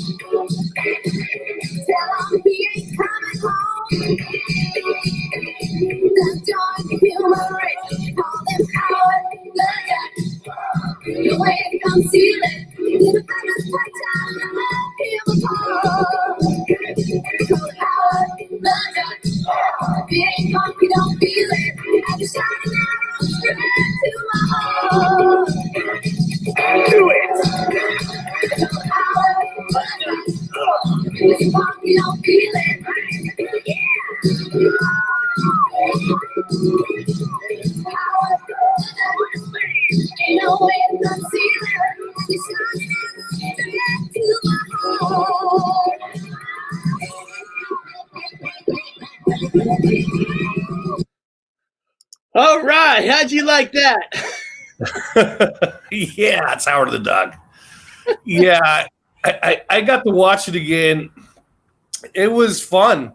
Tell him he ain't coming home. The joy of human race, call them Howard, the way to conceal it, the feathers touch out and let him apart. Call Howard, if he ain't drunk, you don't feel it, and you're shining arrow straight to my heart. Do it! Call Howard, if he's drunk, you don't feel it, ain't no way to conceal it. You're shining straight to my heart. All right, how'd you like that? Yeah, it's Howard the Duck. Yeah, I got to watch it again. It was fun.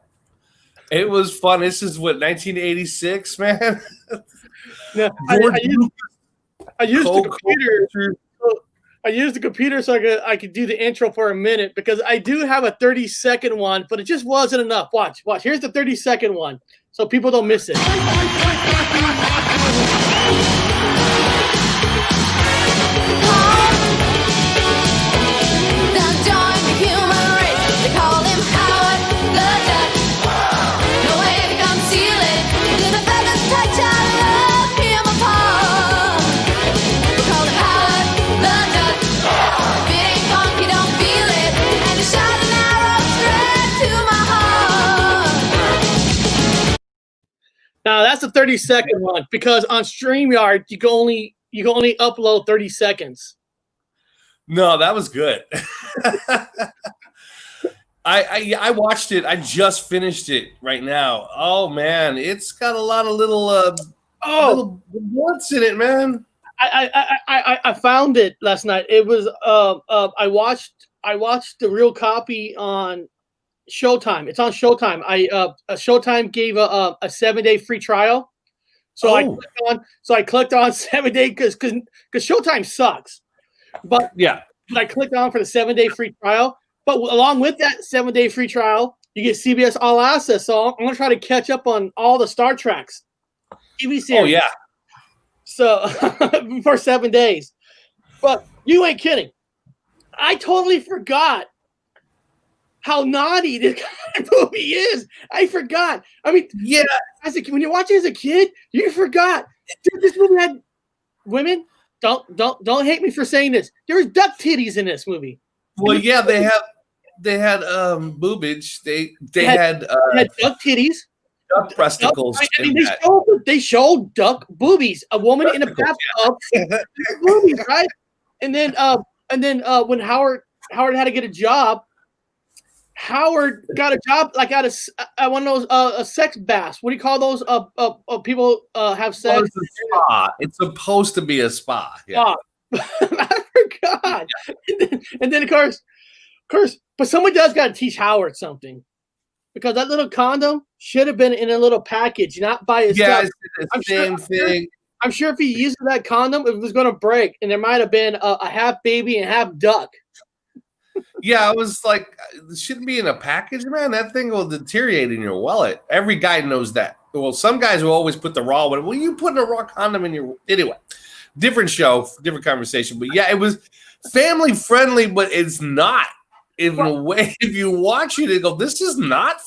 It was fun. This is what, 1986, man. Yeah, I used the computer. I used the computer so I could do the intro for a minute because I do have a 30-second one, but it just wasn't enough. Watch. Here's the 30-second one, so people don't miss it. Now that's the 30-second one because on StreamYard you can only upload 30 seconds. No, that was good. I watched it. I just finished it right now. Oh man, it's got a lot of little what's in it, man. I found it last night. It was I watched the real copy on Showtime. It's on Showtime. Showtime gave a 7-day free trial, so I clicked on 7 day because Showtime sucks. But yeah, I clicked on for the 7-day free trial. But along with that 7-day free trial, you get CBS All Access. So I'm gonna try to catch up on all the Star Treks TV series. Oh yeah. So for 7 days, but you ain't kidding. I totally forgot how naughty this kind of movie is. I forgot. I mean, yeah. When you watch it as a kid, you forgot. Dude, this movie had women. Don't hate me for saying this. There was duck titties in this movie. Well, yeah, they had boobage. They had duck titties. Duck breasticles. I mean, they showed duck boobies. A woman in a bathtub, boobies, right? And then when Howard had to get a job, Howard got a job like at one of those a sex baths. What do you call those? People have sex. Well, it's a spa. It's supposed to be a spa. Yeah. I forgot. And then of course, but someone does got to teach Howard something. Because that little condom should have been in a little package, not by itself. Yeah, it's the same thing. I'm sure if he used that condom, it was going to break, and there might have been a half baby and half duck. Yeah, I was like, it shouldn't be in a package, man. That thing will deteriorate in your wallet. Every guy knows that. Well, some guys will always put the raw one. Well, you putting a raw condom in your anyway. Different show, different conversation. But yeah, it was family friendly, but it's not. In a way, if you watch it, and go, this is not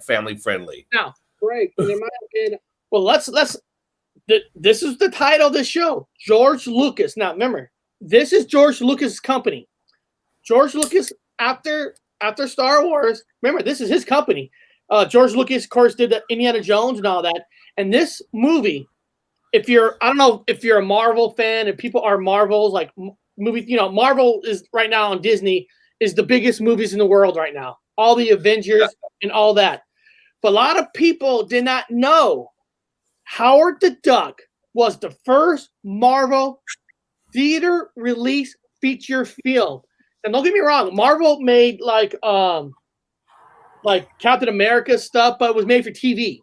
family friendly. No, right. There might have been. Well, let's. This is the title of the show. George Lucas. Now, remember, this is George Lucas' company. George Lucas, after Star Wars, remember, this is his company. George Lucas, of course, did the Indiana Jones and all that. And this movie, I don't know if you're a Marvel fan, if people are Marvels, like movies, Marvel is right now on Disney. Is the biggest movies in the world right now. All the Avengers and all that. But a lot of people did not know Howard the Duck was the first Marvel theater release feature film. And don't get me wrong, Marvel made like Captain America stuff, but it was made for TV.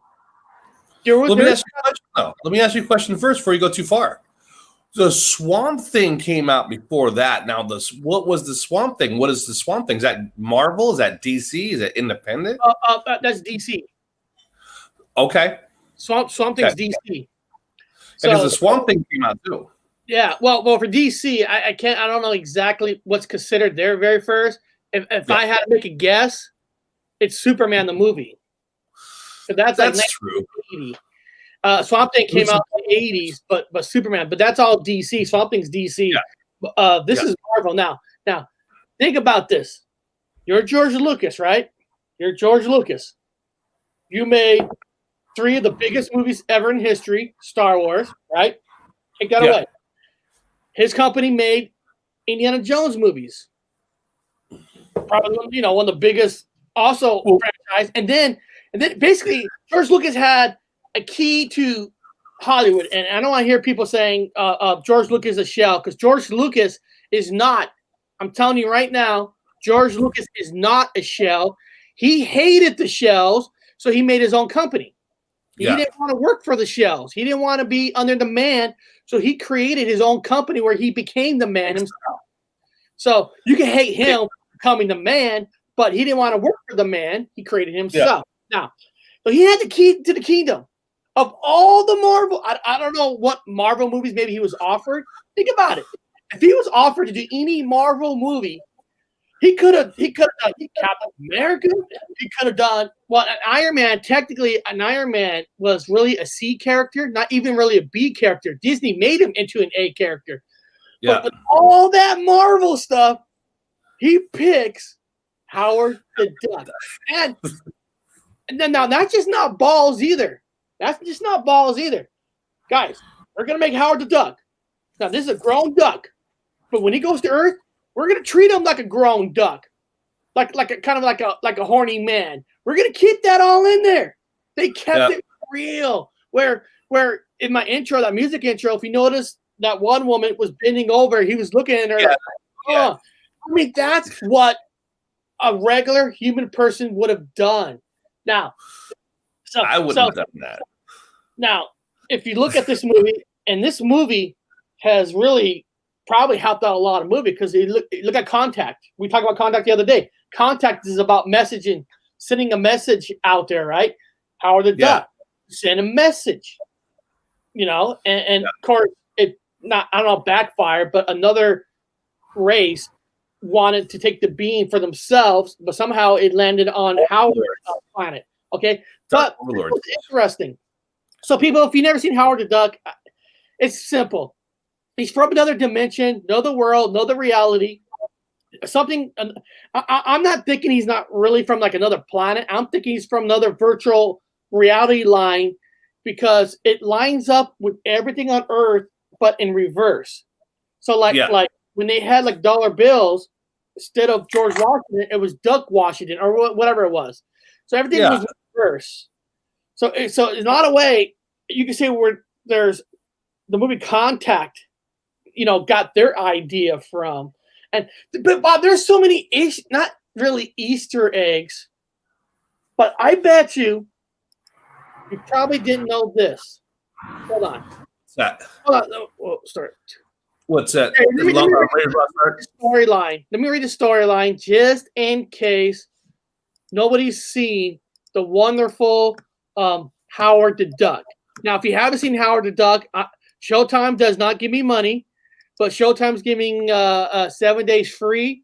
Let me ask you a question first before you go too far. The Swamp Thing came out before that. Now, what was the Swamp Thing? What is the Swamp Thing? Is that Marvel? Is that DC? Is it independent? That's DC. Okay. Swamp Thing's DC. Because the Swamp Thing came out too. Yeah. Well, for DC, I don't know exactly what's considered their very first. If I had to make a guess, it's Superman the movie. So that's like true. 1980. Swamp Thing came out in the 80s, but Superman, but that's all DC. Swamp Thing's DC. Yeah. This is Marvel. Now, think about this. You're George Lucas, right? You're George Lucas. You made 3 of the biggest movies ever in history, Star Wars, right? Take that away. His company made Indiana Jones movies. Probably, one of the biggest also franchise. And then basically George Lucas had a key to Hollywood, and I don't want to hear people saying George Lucas is a shell, because George Lucas is not. I'm telling you right now, George Lucas is not a shell. He hated the shells, so he made his own company. He didn't want to work for the shells. He didn't want to be under the man, so he created his own company where he became the man himself. So you can hate him becoming the man, but he didn't want to work for the man. He created himself. Now, so he had the key to the kingdom. Of all the Marvel, I don't know what Marvel movies maybe he was offered. Think about it. If he was offered to do any Marvel movie, he could have done Captain America. He could have done an Iron Man. Technically, an Iron Man was really a C character, not even really a B character. Disney made him into an A character. Yeah. But with all that Marvel stuff, he picks Howard the Duck. And then now that's just not balls either. That's just not balls either. Guys, we're going to make Howard the Duck. Now, this is a grown duck. But when he goes to Earth, we're going to treat him like a grown duck. Like a horny man. We're going to keep that all in there. They kept it real. Where in my intro, that music intro, if you notice, that one woman was bending over. He was looking at her like, oh. I mean, that's what a regular human person would have done. Now, I wouldn't have done that. Now, if you look at this movie, and this movie has really probably helped out a lot of movies, because you look at Contact. We talked about Contact the other day. Contact is about messaging, sending a message out there, right? Howard the Duck, send a message, and of course, I don't know, backfired, but another race wanted to take the beam for themselves, but somehow it landed on Howard's planet. Okay, but it's interesting. So, people, if you've never seen Howard the Duck, it's simple. He's from another dimension, know the world, know the reality. I'm not thinking he's not really from like another planet. I'm thinking he's from another virtual reality line, because it lines up with everything on Earth, but in reverse. So, like when they had like dollar bills, instead of George Washington, it was Duck Washington or whatever it was. So everything was reverse. So in a lot of way, you can say where there's the movie Contact, got their idea from. But Bob, there's so many not really Easter eggs, but I bet you probably didn't know this. Hold on. What's that? Hold on. Oh, start. What's that? Storyline. Let me read the storyline just in case nobody's seen the wonderful Howard the Duck. Now, if you haven't seen Howard the Duck, Showtime does not give me money, but Showtime's giving 7 days free.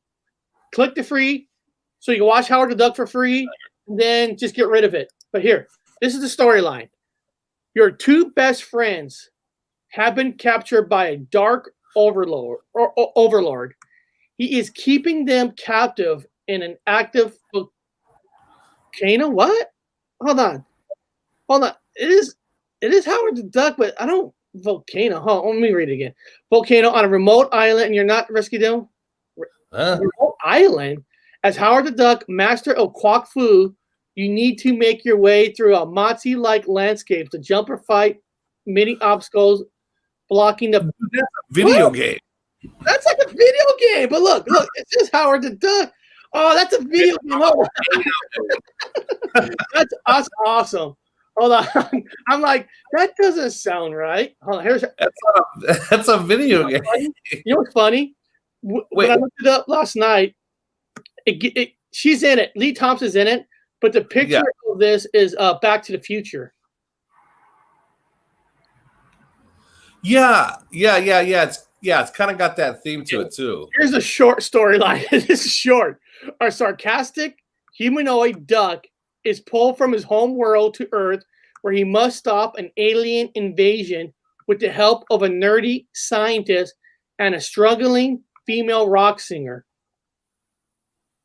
Click the free so you can watch Howard the Duck for free, and then just get rid of it. But here, this is the storyline. Your 2 best friends have been captured by a dark overlord. He is keeping them captive in an active volcano. What? Hold on. It is Howard the Duck, but I don't volcano. Let me read it again. Volcano on a remote island, and you're not rescued them. Remote island. As Howard the Duck, master of Kwok Fu, you need to make your way through a Mozi-like landscape to jump or fight many obstacles, blocking the video game. That's like a video game. But look, it's just Howard the Duck. Oh, that's a video game. That's awesome. Hold on. I'm like, that doesn't sound right. Hold on. Here's That's a video game. You know what's funny? When I looked it up last night, she's in it. Lee Thompson's in it, but the picture of this is Back to the Future. Yeah. It's kind of got that theme to it too. Here's a short storyline. This is short. A sarcastic humanoid duck is pulled from his home world to Earth, where he must stop an alien invasion with the help of a nerdy scientist and a struggling female rock singer.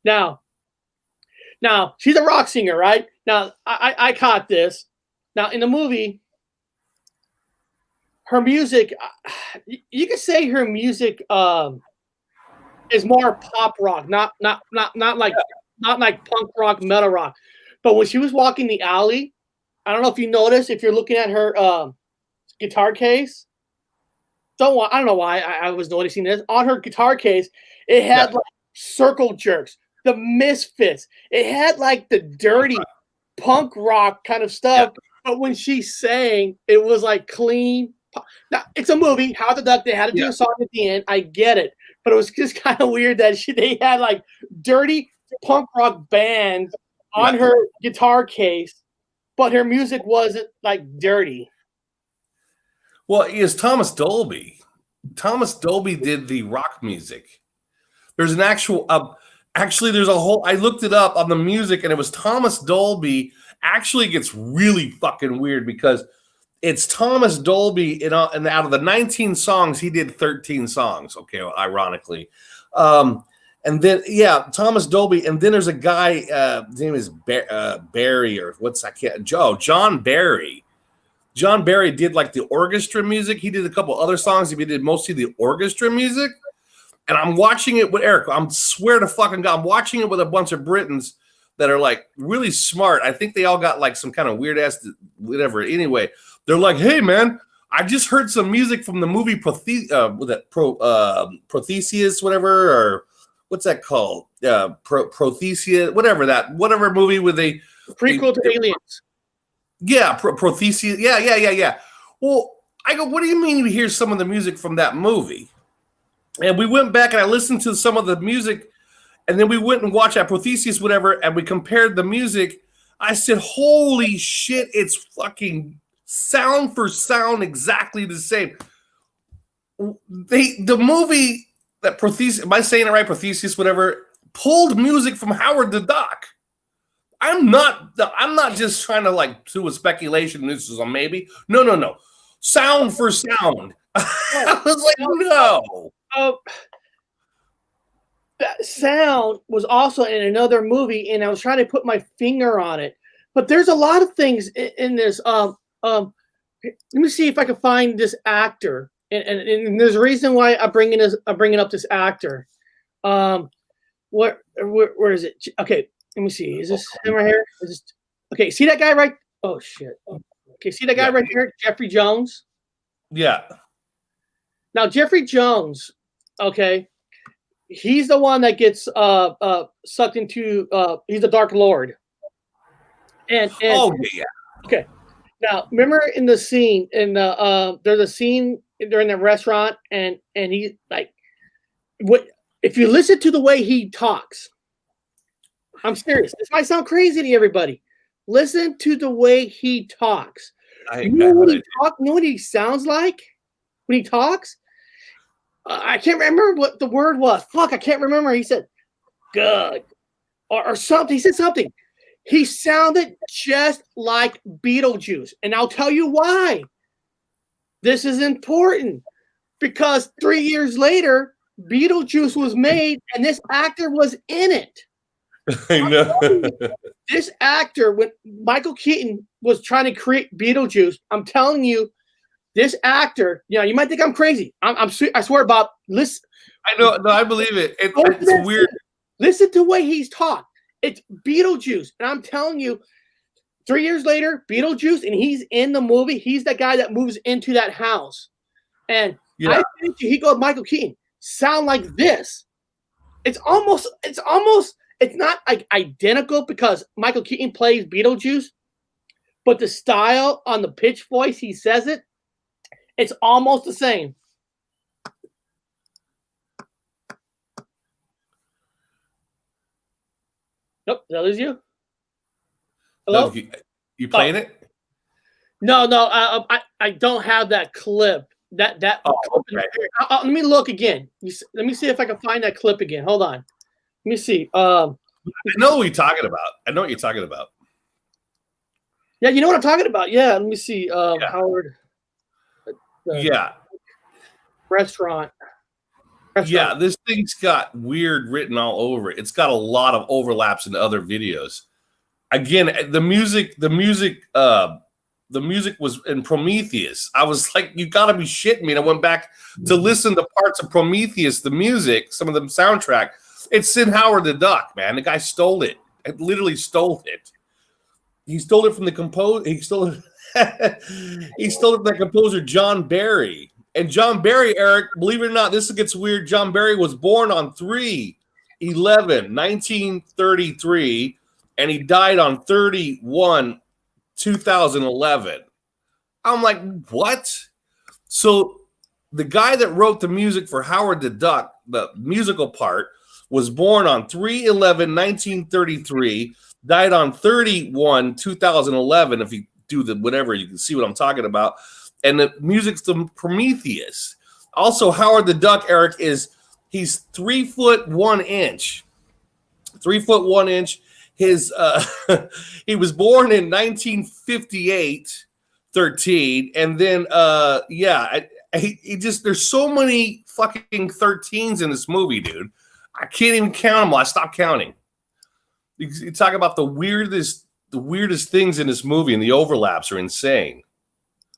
Now she's a rock singer, right? Now I caught this. Now in the movie, her music, you could say her music is more pop rock, not like punk rock, metal rock. But when she was walking the alley, I don't know if you noticed, if you're looking at her guitar case. I don't know why I was noticing this. On her guitar case, it had like Circle Jerks, the Misfits. It had like the dirty punk rock kind of stuff. But when she sang, it was like clean. Now, it's a movie. How the Duck, they had to do a song at the end. I get it. But it was just kind of weird that they had like dirty punk rock band on her guitar case, but her music wasn't like dirty. Well, it's Thomas Dolby. Thomas Dolby did the rock music. There's an actual, there's a whole, I looked it up on the music and it was Thomas Dolby. Actually, it gets really fucking weird because it's Thomas Dolby, and out of the 19 songs, he did 13 songs. Okay, well, ironically. And then, Thomas Dolby. And then there's a guy, his name is Barry, or John Barry. John Barry did like the orchestra music. He did a couple other songs. He did mostly the orchestra music. And I'm watching it with Eric. I'm swear to fucking God, I'm watching it with a bunch of Britons that are like really smart. I think they all got like some kind of weird ass whatever. Anyway, they're like, hey man, I just heard some music from the movie Prothesius, whatever, or what's that called? Prothesia, whatever movie with a prequel to Aliens. Yeah, Prothesia. Yeah. Well, I go, what do you mean you hear some of the music from that movie? And we went back and I listened to some of the music, and then we went and watched that Prothesis, whatever, and we compared the music. I said, holy shit, it's fucking sound for sound exactly the same. The movie that Prothesis, am I saying it right? Prothesis, whatever, pulled music from Howard the Duck. I'm not just trying to like do a speculation. This is a maybe. No. Sound for sound. I was like, no. That sound was also in another movie, and I was trying to put my finger on it. But there's a lot of things in this. Let me see if I can find this actor, and there's a reason why I'm bringing up this actor. Where is it? Okay, let me see. Is this him right here? Is this, okay, see that guy right? Oh shit. Okay, see that guy right here, Jeffrey Jones. Yeah. Now Jeffrey Jones, okay, he's the one that gets sucked into. He's the Dark Lord. And okay. Now remember in the scene there's a scene during the restaurant, and he like, what if you listen to the way he talks? I'm serious. This might sound crazy to everybody. Listen to the way he talks. You know what he sounds like when he talks? I can't remember what the word was. Fuck, I can't remember. He said, good. Or something. He said something. He sounded just like Beetlejuice. And I'll tell you why. This is important. Because 3 years later, Beetlejuice was made, and this actor was in it. I know. This actor, when Michael Keaton was trying to create Beetlejuice, I'm telling you, this actor, you might think I'm crazy. I swear, Bob. Listen. I know. No, I believe it. It's weird. Listen to the way he's talked. It's Beetlejuice, and I'm telling you, 3 years later, Beetlejuice, and he's in the movie. He's the guy that moves into that house, and I think he goes, Michael Keaton, sound like this. It's not like identical because Michael Keaton plays Beetlejuice, but the style on the pitch voice he says it, it's almost the same. Nope, that is you. Hello? No, you playing it? No, I don't have that clip. That. Oh, okay. Let me look again. Let me see if I can find that clip again. Hold on. Let me see. I know what you're talking about. I know what you're talking about. Yeah, you know what I'm talking about. Yeah, let me see. Howard. Yeah. Restaurant. Yeah, this thing's got weird written all over it. It's got a lot of overlaps in other videos. Again, the music was in Prometheus. I was like, you gotta be shitting me. And I went back to listen to parts of Prometheus, the music, some of the soundtrack. It's in Howard the Duck, man. The guy stole it. It literally stole it. He stole it from the composer. He stole it. He stole it from the composer John Barry. And John Barry, Eric, believe it or not, this gets weird. John Barry was born on 3/11/1933, and he died on 31/2011. I'm like, what? So the guy that wrote the music for Howard the Duck, the musical part, was born on 3/11/1933, died on 31/2011. If you do the whatever, you can see what I'm talking about. And the music's the Prometheus. Also, Howard the Duck, Eric, he's 3'1". 3'1". His he was born in 1958, 13, and then he just there's so many fucking 13s in this movie, dude. I can't even count them. I stopped counting. You talk about the weirdest things in this movie, and the overlaps are insane.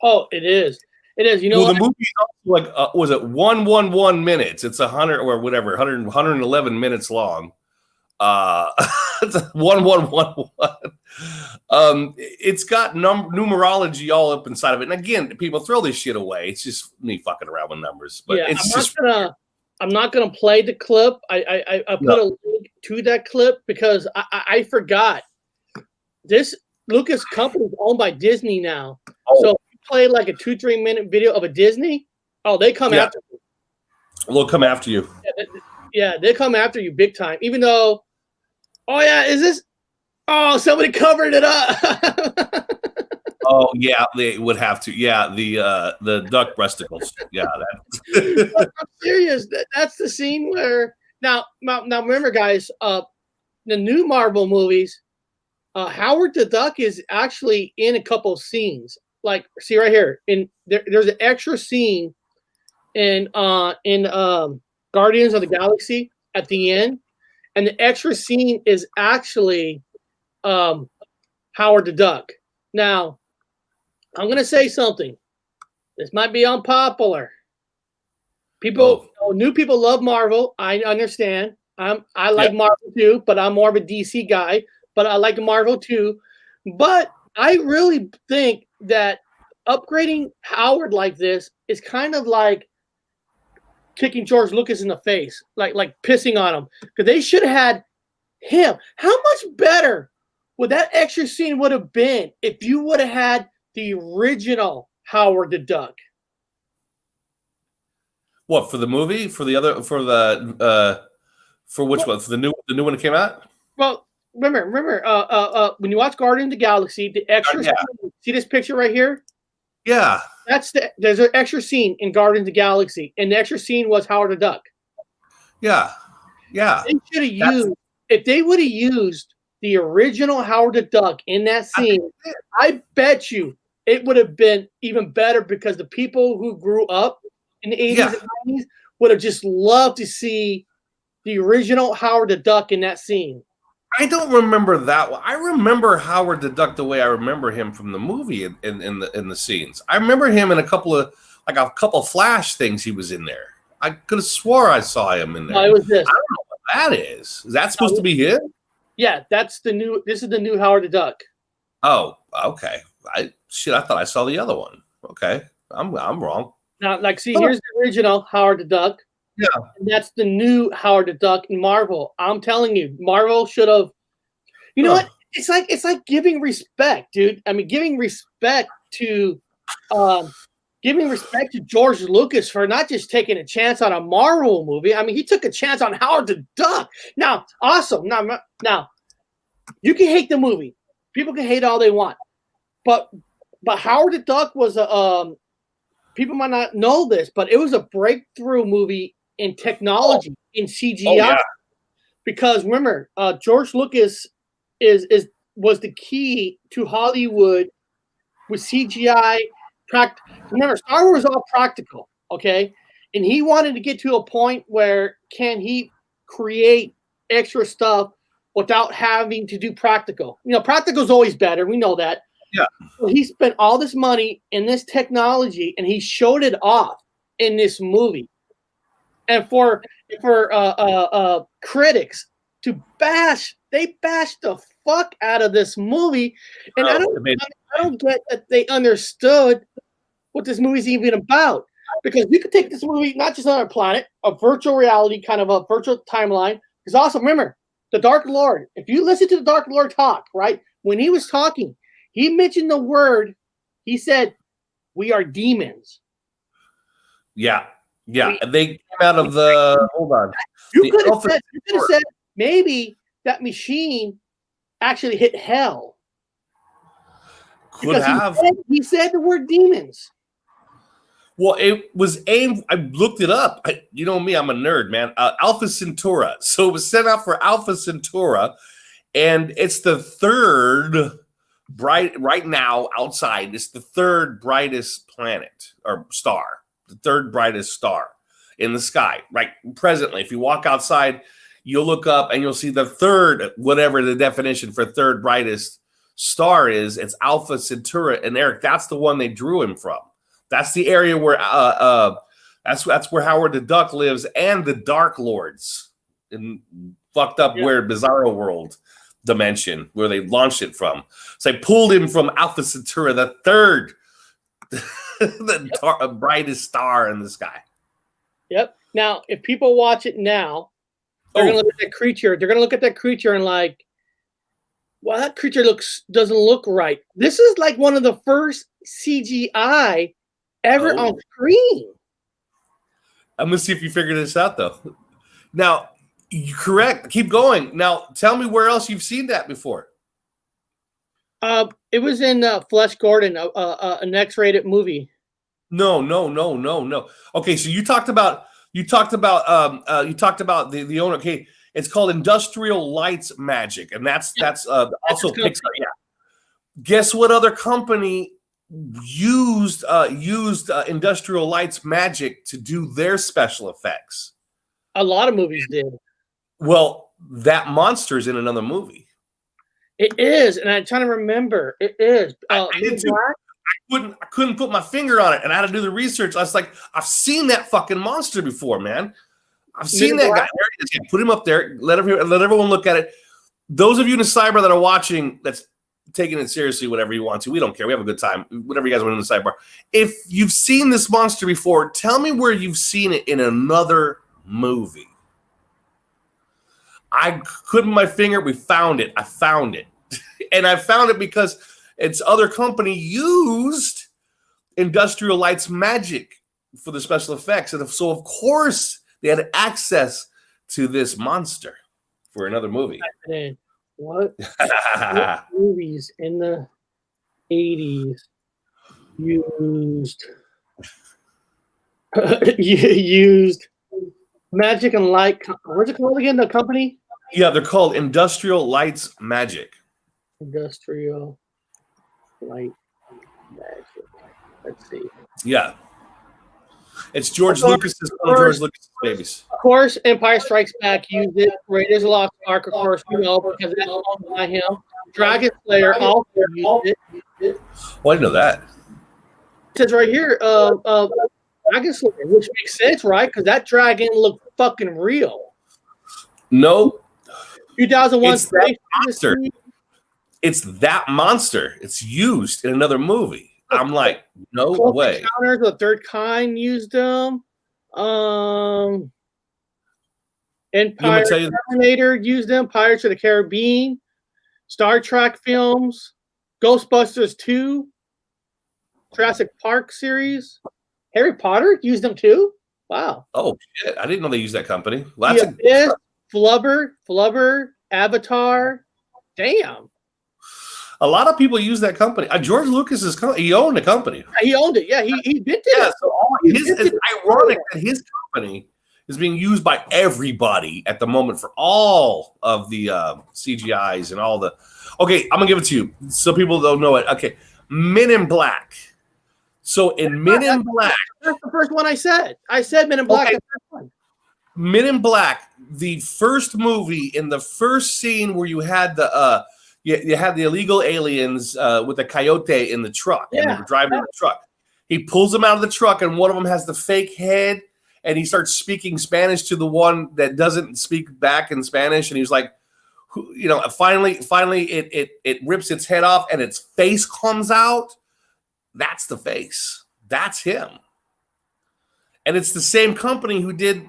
Oh, it is. It is. You know, well, the movie is also like was it 111 minutes? It's 100 or whatever, 111 minutes long. It's 1111. It's got numerology all up inside of it. And again, people throw this shit away. It's just me fucking around with numbers. But yeah, it's I'm not gonna play the clip. I put a link to that clip because I forgot. This Lucas company is owned by Disney now. Oh. So play like a 2-3 minute video of a Disney, they come after you. They'll come after you. Yeah, they come after you big time. Even though, is this? Oh, somebody covered it up. Oh yeah, they would have to. Yeah, the duck breasticles. Yeah, I'm serious. That's the scene where now remember, guys. The new Marvel movies, Howard the Duck is actually in a couple scenes. Like, see right here, there's an extra scene in Guardians of the Galaxy at the end, and the extra scene is actually Howard the Duck. Now, I'm gonna say something. This might be unpopular. New people love Marvel. I understand. I like Marvel too, but I'm more of a DC guy. But I like Marvel too. But I really think that upgrading Howard like this is kind of like kicking George Lucas in the face, like pissing on him, because they should have had him. How much better would that extra scene would have been if you would have had the original Howard the Duck? What, for the movie? For the other? For the for which one? For the new one that came out? Well, remember, when you watch Guardians of the Galaxy, the extra scene, see this picture right here? Yeah. There's an extra scene in Guardians of the Galaxy, and the extra scene was Howard the Duck. Yeah. Yeah. They should have used, if they would have used the original Howard the Duck in that scene, I bet you it would have been even better, because the people who grew up in the 80s and 90s would have just loved to see the original Howard the Duck in that scene. I don't remember that one. I remember Howard the Duck the way I remember him from the movie in the scenes. I remember him in a couple Flash things he was in there. I could have swore I saw him in there. No, it was this. I don't know what that is. Is that supposed to be him? Yeah, this is the new Howard the Duck. Oh, okay. I thought I saw the other one. Okay. I'm wrong. Now, here's the original Howard the Duck. Yeah. And that's the new Howard the Duck in Marvel. I'm telling you, Marvel should have. You know what? it's like giving respect, dude. I mean, giving respect to George Lucas for not just taking a chance on a Marvel movie. I mean, he took a chance on Howard the Duck. Now, awesome. Now, you can hate the movie. People can hate all they want, but Howard the Duck was a people might not know this, but it was a breakthrough movie in technology, in CGI. Oh, yeah. Because remember, George Lucas was the key to Hollywood with CGI. Remember, Star Wars was all practical, okay? And he wanted to get to a point where can he create extra stuff without having to do practical. You know, practical is always better. We know that. Yeah. So he spent all this money in this technology, and he showed it off in this movie. And for critics to bash, they bashed the fuck out of this movie, and I don't get that they understood what this movie's even about. Because you could take this movie not just on our planet, a virtual reality kind of a virtual timeline. Because also remember, the Dark Lord. If you listen to the Dark Lord talk, right, when he was talking, he mentioned the word. He said, "We are demons." Yeah. They came out of the. Hold on. You could have said maybe that machine actually hit hell. Could have. He said the word demons. Well, it was aimed. I looked it up. You know me, I'm a nerd, man. Alpha Centauri. So it was sent out for Alpha Centauri, and it's the third right now outside. It's the third brightest planet or star. The third brightest star in the sky. Right presently, if you walk outside, you'll look up and you'll see the third, whatever the definition for third brightest star is. It's Alpha Centauri, and Eric, that's the one they drew him from. That's the area where that's where Howard the Duck lives, and the Dark Lords in fucked up weird Bizarro World dimension where they launched it from. So they pulled him from Alpha Centauri, the third, brightest star in the sky. Yep. Now, if people watch it now, they're gonna look at that creature. They're gonna look at that creature and like, well, that creature doesn't look right. This is like one of the first CGI ever on screen. I'm gonna see if you figure this out though. Now, you're correct. Keep going. Now, tell me where else you've seen that before. It was in Flesh Gordon, an X-rated movie. No. Okay, so you talked about the owner. Okay, it's called Industrial Lights Magic, and that's also Pixar. Yeah. Guess what other company used Industrial Lights Magic to do their special effects? A lot of movies did. Well, that monster's in another movie. It is, and I'm trying to remember. It is. I did too. I couldn't put my finger on it, and I had to do the research. I was like, I've seen that fucking monster before, man. I've seen that guy. There he is. Yeah, put him up there. Let everyone look at it. Those of you in the cyber that are watching, that's taking it seriously, whatever you want to. We don't care. We have a good time. Whatever you guys want in the sidebar. If you've seen this monster before, tell me where you've seen it in another movie. I couldn't my finger. We found it. I found it. And I found it because its other company used Industrial Lights Magic for the special effects. And so, of course, they had access to this monster for another movie. What movies in the 80s used magic and light? What's it called again? The company? Yeah, they're called Industrial Lights Magic. Industrial Light Magic. Let's see. Yeah. It's George Lucas's babies. Of course, Empire Strikes Back used it. Raiders of the Lost Ark, of course, because that's owned by him. Dragon Slayer also used it. Well, I didn't know that. It says right here, Dragon Slayer, which makes sense, right? Because that dragon looked fucking real. No. 2001. It's that monster. It's that monster. It's used in another movie. I'm like, no way. Encounters of the Third Kind used them. Empire Terminator used them. Pirates of the Caribbean. Star Trek films, Ghostbusters 2, Jurassic Park series, Harry Potter used them too. Wow. Oh shit! I didn't know they used that company. Well, The Abyss, Flubber, Avatar. Damn. a lot of people use that company. George Lucas's company. He owned the company. He owned it. Yeah, he did it. Yeah. So it's ironic that his company is being used by everybody at the moment for all of the CGIs and all the. Okay, I'm gonna give it to you so people don't know it. Okay, Men in Black. So in Men in Black, that's the first one I said. I said Men in Black. Okay. The first one. Men in Black, the first movie, in the first scene where you had the you had the illegal aliens with the coyote in the truck, and they were driving the truck. He pulls them out of the truck, and one of them has the fake head, and he starts speaking Spanish to the one that doesn't speak back in Spanish, and he's like, you know, finally it rips its head off, and its face comes out. That's the face. That's him. And it's the same company who did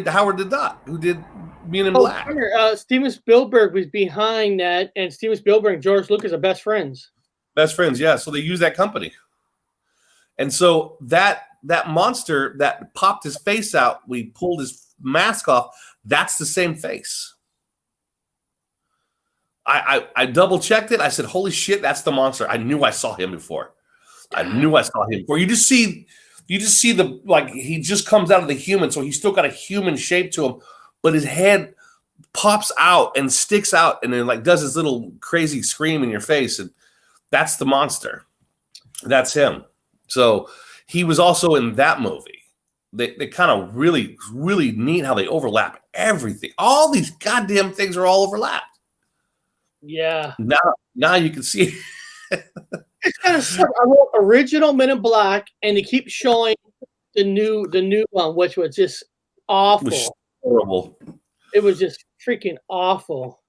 Howard the Duck, who did Men in Black. Steven Spielberg was behind that, and Steven Spielberg and George Lucas are best friends. Best friends, yeah. So they use that company. And so that monster that popped his face out, we pulled his mask off, that's the same face. I double checked it. I said, holy shit, that's the monster. I knew I saw him before. You just see the, like, he just comes out of the human, so he's still got a human shape to him, but his head pops out and sticks out and then like does this little crazy scream in your face, and that's the monster. That's him. So he was also in that movie. They kind of really neat how they overlap everything. All these goddamn things are all overlapped. Yeah. Now you can see. It's kind of stuff. I wrote original Men in Black, and they keep showing the new one, which was just awful. It was horrible. It was just freaking awful.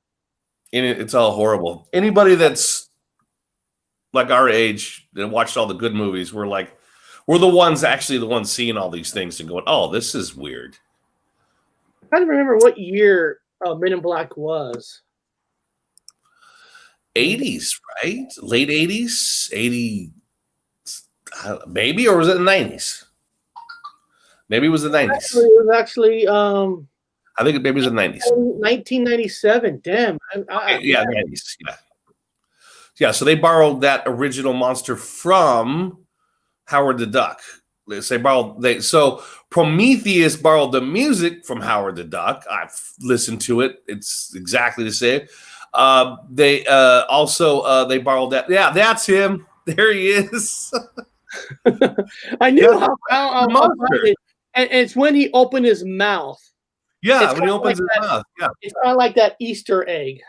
And it's all horrible. Anybody that's like our age that watched all the good movies, we're the ones seeing all these things and going, "Oh, this is weird." I don't remember what year Men in Black was. 80s, right? Late 80s, 80, maybe, or was it the 90s? Maybe it was the 90s. It was actually I think maybe it was the 90s. 1997. Damn. Yeah, 90s. Yeah. So they borrowed that original monster from Howard the Duck. So Prometheus borrowed the music from Howard the Duck. I've listened to it. It's exactly the same. They borrowed that. Yeah, that's him. There he is. I knew how monster. And it's when he opened his mouth. Yeah, when he opens his mouth. Yeah, it's kind of like that Easter egg.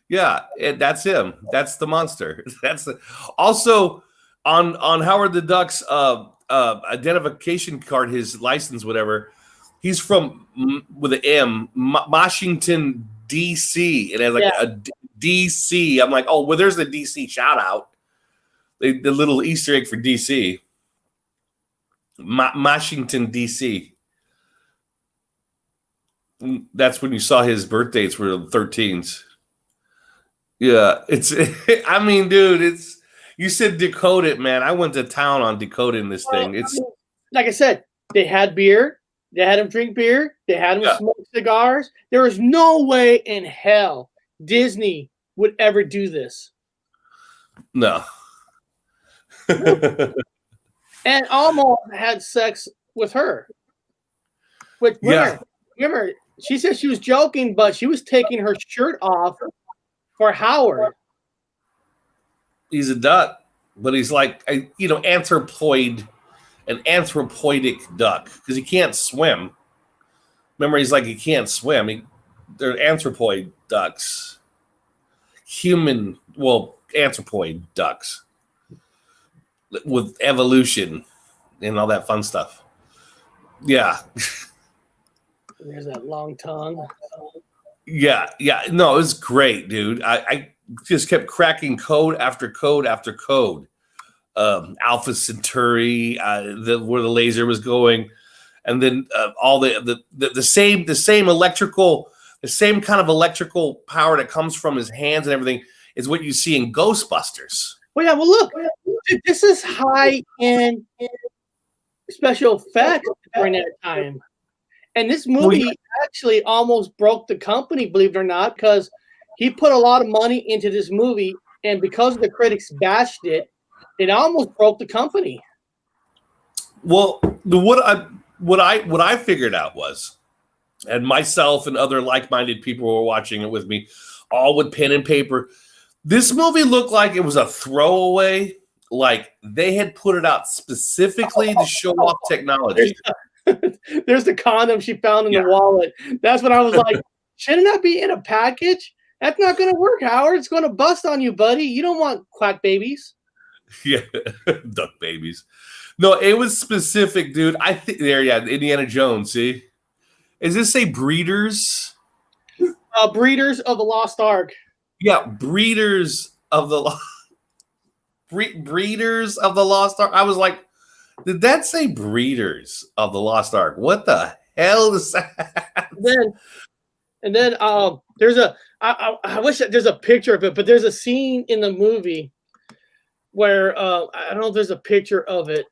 Yeah, that's him. That's the monster. Also on Howard the Duck's identification card, his license, whatever. He's from with an M, Washington, DC. It has like a DC. I'm like, oh, well, there's the DC shout out. The little Easter egg for DC. Washington, DC. That's when you saw his birth dates were the 13s. Yeah, I mean, dude, you said decode it, man. I went to town on decoding this thing. It's like I said, they had beer. They had him drink beer. They had him smoke cigars. There was no way in hell Disney would ever do this. No. And almost had sex with her. Remember, she said she was joking, but she was taking her shirt off for Howard. He's a duck, but he's like an anthropoidic duck because he can't swim. Remember, he's like he can't swim. They're anthropoid ducks. Anthropoid ducks with evolution and all that fun stuff. Yeah. There's that long tongue. Yeah. No, it was great, dude. I just kept cracking code after code after code. Alpha Centauri, where the laser was going, and then all the same electrical. the same kind of electrical power that comes from his hands and everything is what you see in Ghostbusters. Well, yeah. Well, look, this is high-end special effects during that time, and this movie actually almost broke the company, believe it or not, because he put a lot of money into this movie, and because the critics bashed it, it almost broke the company. Well, what I figured out was, and myself and other like-minded people who were watching it with me, all with pen and paper, this movie looked like it was a throwaway, like they had put it out specifically to show off technology. There's the condom she found in the wallet. That's what I was like, shouldn't that be in a package? That's not going to work, Howard. It's going to bust on you, buddy. You don't want quack babies. Yeah, duck babies. No, it was specific, dude. I think Indiana Jones. See, is this say breeders? Breeders of the Lost Ark. Yeah, breeders of the breeders of the Lost Ark. I was like, did that say breeders of the Lost Ark? What the hell is that? And then there's a I wish that there's a picture of it, but there's a scene in the movie where I don't know if there's a picture of it.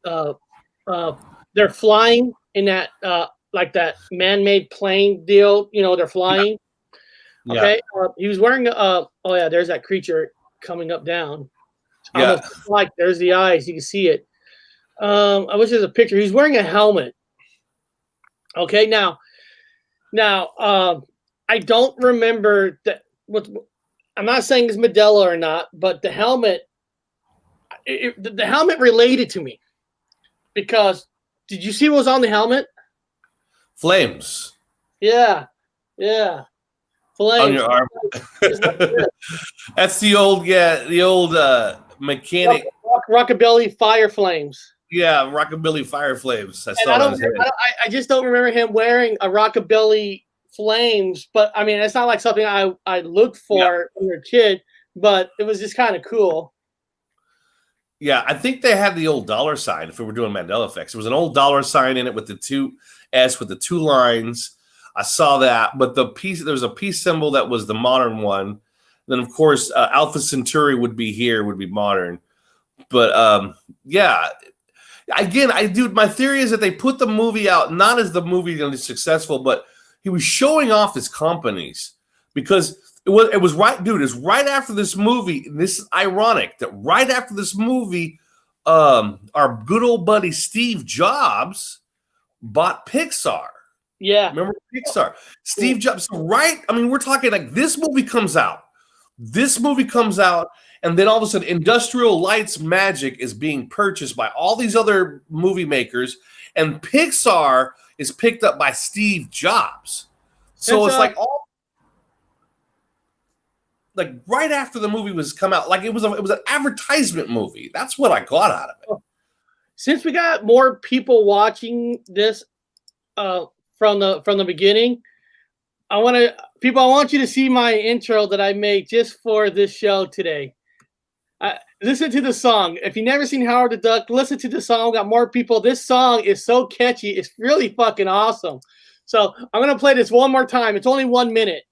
They're flying in that like that man-made plane deal. You know, they're flying. Yeah. Okay. He was wearing oh yeah, there's that creature coming up down. Yeah. Like there's the eyes. You can see it. I wish there's a picture. He's wearing a helmet. Okay, now I don't remember that. I'm not saying it's Medela or not, but the helmet, the helmet related to me because did you see what was on the helmet? Flames. Yeah. Flames. On your arm. That's the old mechanic. Rockabilly fire flames. Yeah, Rockabilly Fire Flames. I just don't remember him wearing a Rockabilly Flames, but I mean, it's not like something I looked for when you were a kid, but it was just kind of cool. Yeah, I think they had the old dollar sign if we were doing Mandela effects. There was an old dollar sign in it with the two S with the two lines. I saw that, but there was a peace symbol that was the modern one. Then, of course, Alpha Centauri would be modern. But, yeah. Again, my theory is that they put the movie out not as the movie going to be successful, but he was showing off his companies because it was right, dude. It's right after this movie. And this is ironic that right after this movie, our good old buddy Steve Jobs bought Pixar. Yeah, remember Pixar? Steve Jobs. Right? I mean, we're talking like this movie comes out. And then all of a sudden, Industrial Light's magic is being purchased by all these other movie makers, and Pixar is picked up by Steve Jobs. So it's like all like right after the movie was come out, like it was an advertisement movie. That's what I got out of it. Since we got more people watching this from the beginning, I want you to see my intro that I made just for this show today. Listen to the song. If you've never seen Howard the Duck, listen to the song. We got more people. This song is so catchy. It's really fucking awesome. So I'm going to play this one more time. It's only 1 minute.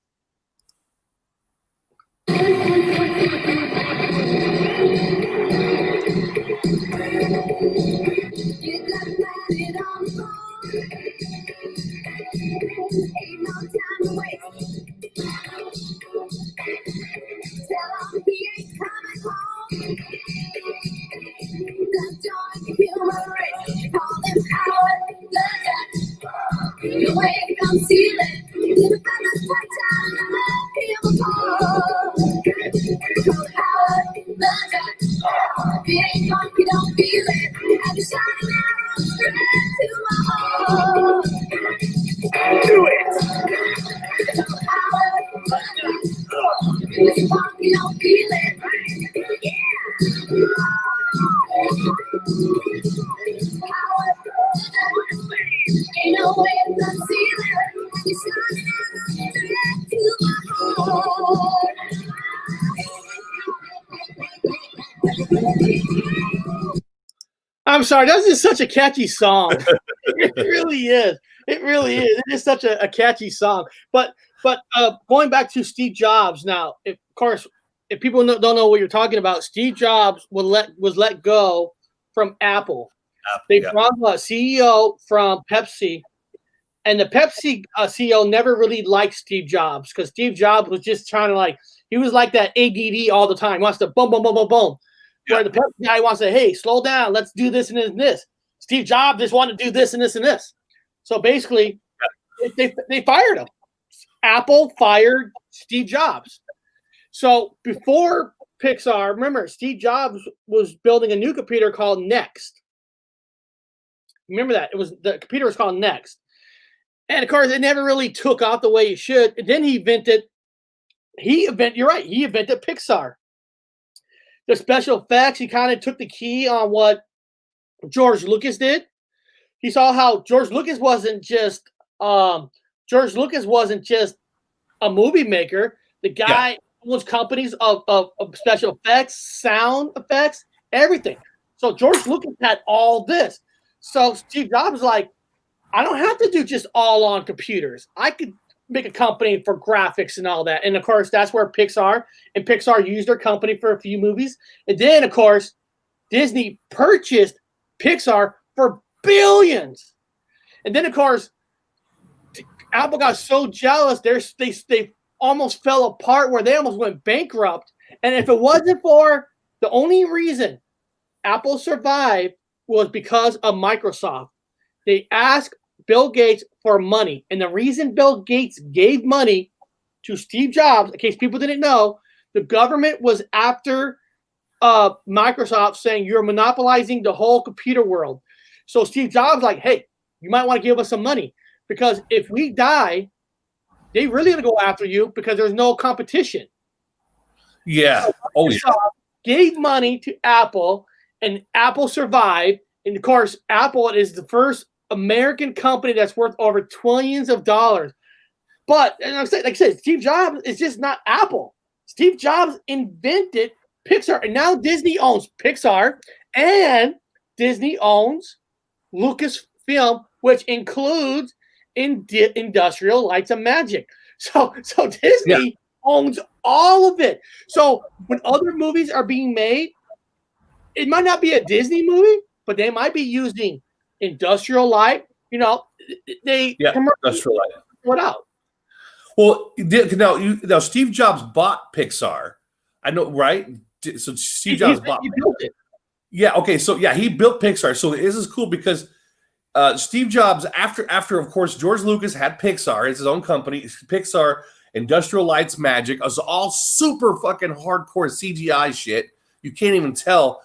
I'm sorry, that's just such a catchy song. It really is. It really is. It is such a catchy song. But going back to Steve Jobs now, of course, if people don't know what you're talking about, Steve Jobs was let go from Apple. They brought a CEO from Pepsi, and the Pepsi CEO never really liked Steve Jobs because Steve Jobs was just trying to he was like that ADD all the time. He wants to boom, boom, boom, boom, boom. Where the Pepsi guy wants to say, hey, slow down, let's do this and this and this. Steve Jobs just wanted to do this and this and this. So basically, they fired him. Apple fired Steve Jobs. So before Pixar, remember, Steve Jobs was building a new computer called Next. Remember that? The computer was called Next. And of course, it never really took off the way it should. And then he invented Pixar. The special effects, he kind of took the key on what George Lucas did. He saw how George Lucas wasn't just a movie maker. The guy owns companies of special effects, sound effects, everything. So George Lucas had all this. So Steve Jobs was like, I don't have to do just all on computers. I could make a company for graphics and all that. And of course, that's where Pixar used their company for a few movies. And then, of course, Disney purchased Pixar for billions. And then, of course, Apple got so jealous, they almost fell apart where they almost went bankrupt. And if it wasn't for the only reason Apple survived was because of Microsoft. They asked Bill Gates for money. And the reason Bill Gates gave money to Steve Jobs, in case people didn't know, the government was after Microsoft saying you're monopolizing the whole computer world. So Steve Jobs was like, hey, you might want to give us some money because if we die, they really going to go after you because there's no competition. Yeah. So gave money to Apple and Apple survived. And of course, Apple is the first American company that's worth over trillions of dollars. But like I said, Steve Jobs is just not Apple. Steve Jobs invented Pixar, and now Disney owns Pixar, and Disney owns Lucasfilm, which includes Industrial Lights and Magic. So Disney owns all of it. So when other movies are being made, it might not be a Disney movie, but they might be using Industrial Light. Industrial Light. What out? Well, now Steve Jobs bought Pixar. I know, right? So Steve Jobs bought. He built it. Yeah. Okay. So he built Pixar. So this is cool because Steve Jobs, after of course George Lucas had Pixar, it's his own company. Pixar, Industrial Lights, Magic, is all super fucking hardcore CGI shit. You can't even tell.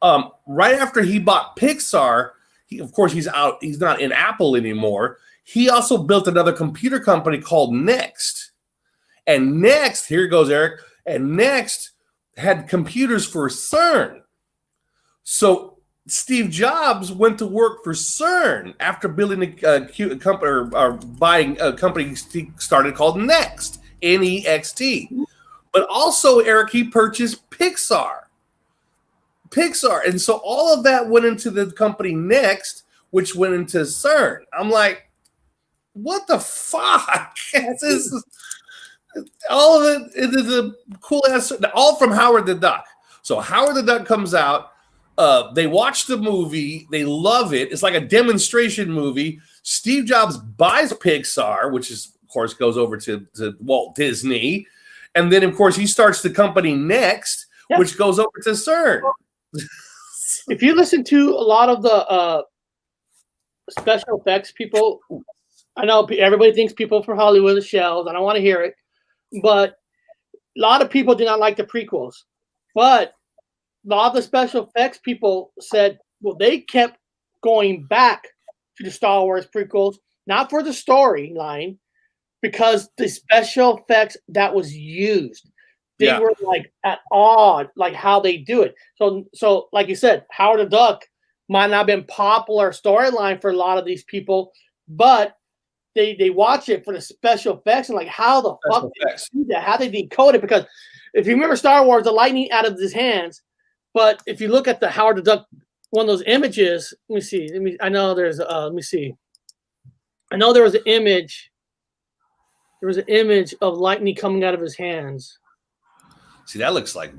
Right after he bought Pixar, of course he's out. He's not in Apple anymore. He also built another computer company called Next. And Next, here goes Eric, and Next had computers for CERN. So Steve Jobs went to work for CERN after building a company or buying a company he started called Next, N-E-X-T. But also, Eric, he purchased Pixar. And so all of that went into the company Next, which went into CERN. I'm like, what the fuck? All of it is a cool ass, all from Howard the Duck. So Howard the Duck comes out. They watch the movie. They love it. It's like a demonstration movie. Steve Jobs buys Pixar, which is, of course, goes over to Walt Disney. And then, of course, he starts the company Next, which goes over to CERN. If you listen to a lot of the special effects people, I know everybody thinks people from Hollywood are shells. I don't want to hear it. But a lot of people do not like the prequels. But a lot of the special effects people said, well, they kept going back to the Star Wars prequels, not for the storyline, because the special effects that was used, they were like at awe, like how they do it. So like you said, Howard the Duck might not have been popular storyline for a lot of these people, but they watch it for the special effects and like how the fuck did they do that? How they decode it? Because if you remember Star Wars, the lightning out of his hands. But if you look at the Howard the Duck, one of those images, let me see. I know there's let me see. I know there was an image. There was an image of lightning coming out of his hands. See, that looks like.